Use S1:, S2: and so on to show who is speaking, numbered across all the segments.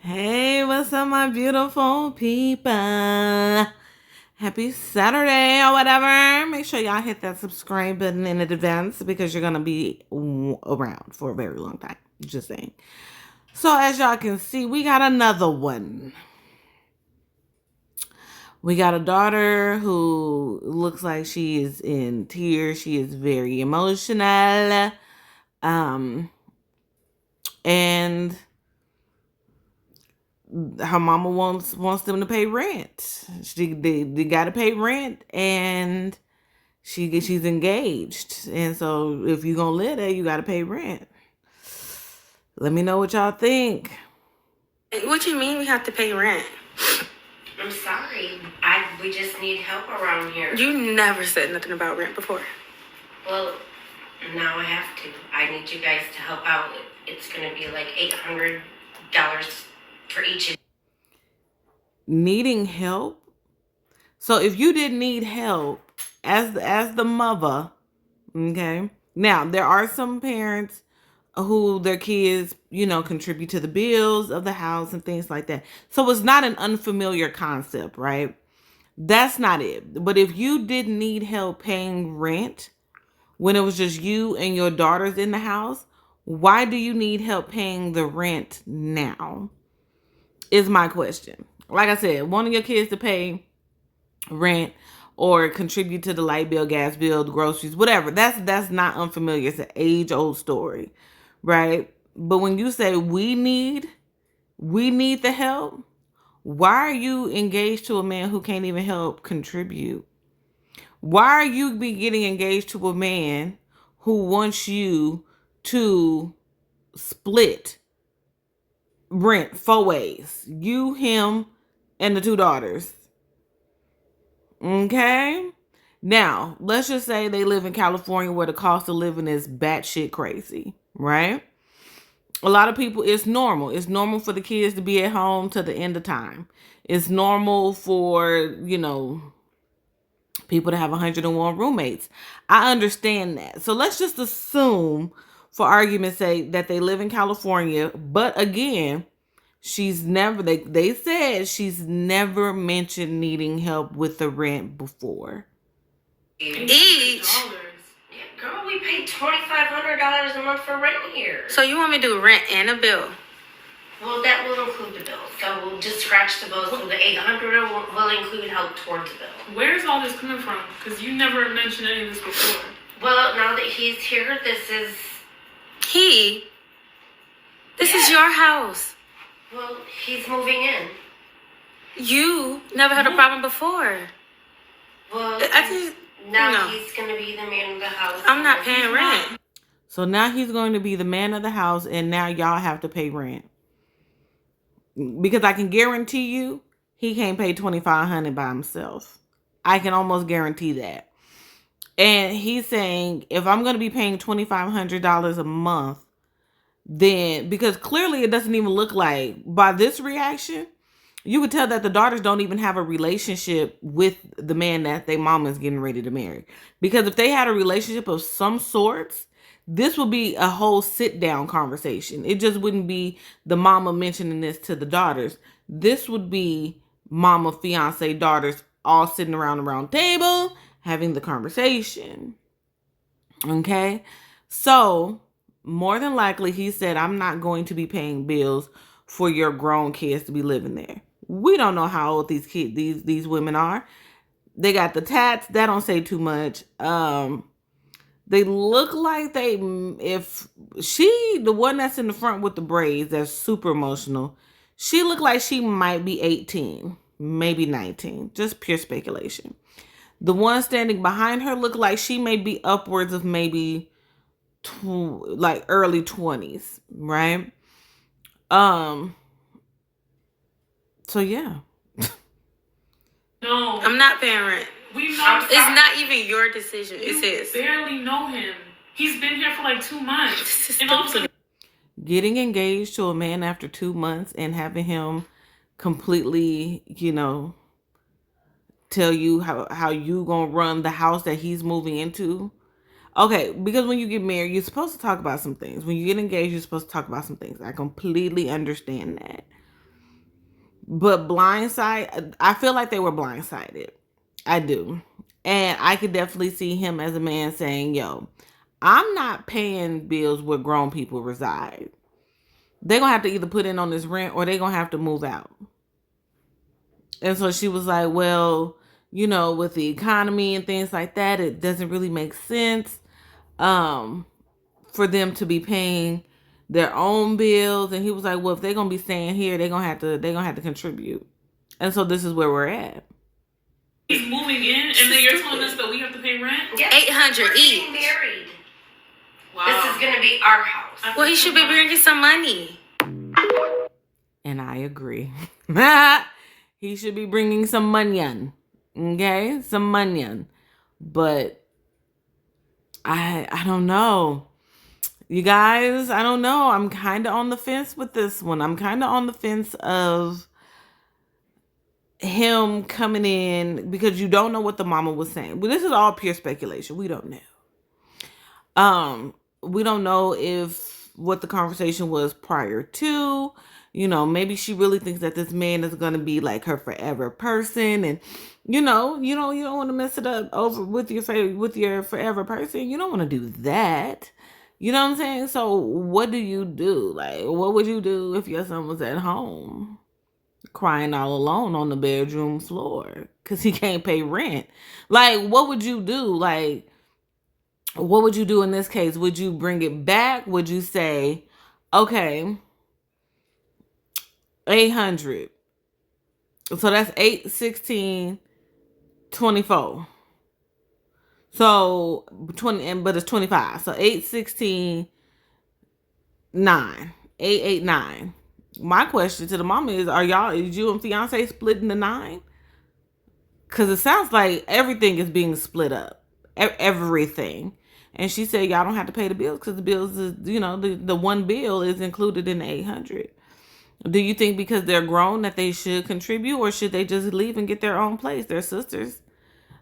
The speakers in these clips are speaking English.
S1: Hey, what's up, my beautiful people? Happy Saturday or whatever. Make sure y'all hit that subscribe button in advance because you're going to be around for a very long time. Just saying. So, as y'all can see, we got another one. We got a daughter who looks like she is in tears. She is very emotional. And her mama wants them to pay rent. They got to pay rent, and she's engaged. And so if you're gonna live there, you got to pay rent. Let me know what y'all think.
S2: What you mean we have to pay rent?
S3: I'm sorry. We just need help around here.
S2: You never said nothing about rent before.
S3: Well, now I have to. I need you guys to help out. It's gonna be like $800 for each of
S1: Needing help. So if you didn't need help as the mother, okay. Now there are some parents who their kids, contribute to the bills of the house and things like that. So it's not an unfamiliar concept, right? That's not it. But if you didn't need help paying rent when it was just you and your daughters in the house, why do you need help paying the rent now? Is my question. Like I said, wanting your kids to pay rent or contribute to the light bill, gas bill, the groceries, whatever. That's not unfamiliar. It's an age-old story, right? But when you say we need the help, why are you engaged to a man who can't even help contribute? Why are you be getting engaged to a man who wants you to split rent 4 ways? You, him, and the 2 daughters. Okay? Now, let's just say they live in California where the cost of living is batshit crazy, right? A lot of people, it's normal. It's normal for the kids to be at home to the end of time. It's normal for, people to have 101 roommates. I understand that. So let's just assume, for argument's sake, that they live in California. But again, they said she's never mentioned needing help with the rent before.
S2: Each?
S3: Yeah, girl, we paid $2,500 a month for rent here.
S2: So you want me to do rent and a bill?
S3: Well, that will include the bill. So we'll just scratch the bill. So the $800 will include help towards the bill.
S4: Where's all this coming from? Because you never mentioned any of this before.
S3: Well, now that he's here, this is...
S2: This is your house.
S3: Well, he's moving in.
S2: You never had a problem before.
S3: Well,
S2: No.
S3: He's going to be the man of the house.
S2: I'm not paying rent.
S1: So now he's going to be the man of the house, and now y'all have to pay rent. Because I can guarantee you, he can't pay $2,500 by himself. I can almost guarantee that. And he's saying, if I'm going to be paying $2,500 a month, then, because clearly it doesn't even look like, by this reaction, you could tell that the daughters don't even have a relationship with the man that their mom is getting ready to marry. Because if they had a relationship of some sorts, this would be a whole sit-down conversation. It just wouldn't be the mama mentioning this to the daughters. This would be mama, fiance, daughters all sitting around the round table having the conversation. Okay? So, more than likely, he said, I'm not going to be paying bills for your grown kids to be living there. We don't know how old these women are. They got the tats. That don't say too much. They look like the one that's in the front with the braids, that's super emotional, she looked like she might be 18, maybe 19, just pure speculation. The one standing behind her looked like she may be upwards of maybe early 20s, right? So yeah.
S4: No.
S2: I'm not paying rent.
S4: We know.
S2: It's not even your decision. It's his.
S4: You barely know him. He's been here for like 2 months. And also,
S1: getting engaged to a man after 2 months and having him completely, tell you how you gonna run the house that he's moving into. Okay, because when you get married, you're supposed to talk about some things. When you get engaged, you're supposed to talk about some things. I completely understand that. But blindside, I feel like they were blindsided. I do. And I could definitely see him as a man saying, yo, I'm not paying bills where grown people reside. They're going to have to either put in on this rent or they're going to have to move out. And so she was like, well, with the economy and things like that, it doesn't really make sense for them to be paying their own bills. And he was like, well, if they're going to be staying here, they're going to have to contribute. And so this is where we're at.
S4: He's moving in, and then you're telling us that we have to pay rent?
S3: Yeah.
S2: $800
S3: We're
S2: each.
S3: getting married.
S4: Wow.
S3: This is going to be our house.
S2: Well, he should be bringing some money.
S1: And I agree. He should be bringing some money on. Okay? Some money on. But I don't know. You guys, I don't know. I'm kind of on the fence with this one. I'm kind of on the fence of him coming in because you don't know what the mama was saying. But this is all pure speculation. We don't know. We don't know if what the conversation was prior to. Maybe she really thinks that this man is gonna be like her forever person, and you don't want to mess it up over with your forever person. You don't want to do that. You know what I'm saying? So what do you do? Like, what would you do if your son was at home crying all alone on the bedroom floor because he can't pay rent? Like, what would you do? Like, what would you do in this case? Would you bring it back? Would you say, okay, 800? So that's 8, 16, 24. So but it's 25. So 8, 16, 9. 8, 8, 9. My question to the mama is you and fiance splitting the 9? Because it sounds like everything is being split up. Everything. And she said y'all don't have to pay the bills because the bills is, the one bill is included in the 800. Do you think because they're grown that they should contribute, or should they just leave and get their own place? They're sisters.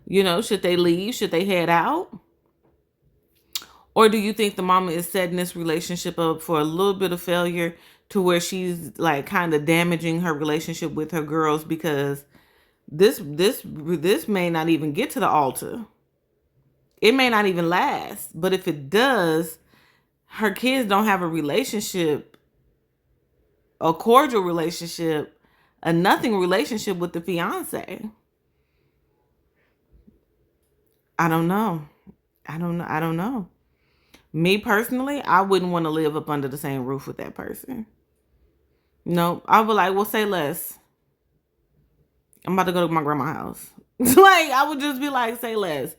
S1: Should they leave? Should they head out? Or do you think the mama is setting this relationship up for a little bit of failure to where she's like kind of damaging her relationship with her girls because this may not even get to the altar. It may not even last. But if it does, her kids don't have a relationship, a cordial relationship, a nothing relationship with the fiance. I don't know. I don't know. Me personally, I wouldn't want to live up under the same roof with that person. Nope. I would like, well, say less. I'm about to go to my grandma's house. Like, I would just be like, say less.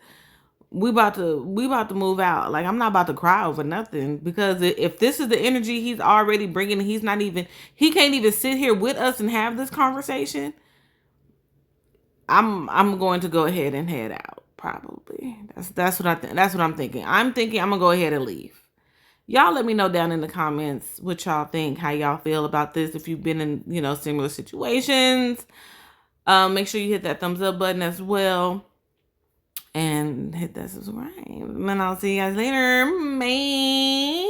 S1: We about to move out. Like, I'm not about to cry over nothing, because if this is the energy he's already bringing, he can't even sit here with us and have this conversation. I'm going to go ahead and head out. Probably. That's what I think. That's what I'm thinking. I'm thinking I'm gonna go ahead and leave. Y'all let me know down in the comments what y'all think, how y'all feel about this. If you've been in, similar situations, make sure you hit that thumbs up button as well. And hit that subscribe. And I'll see you guys later. Bye.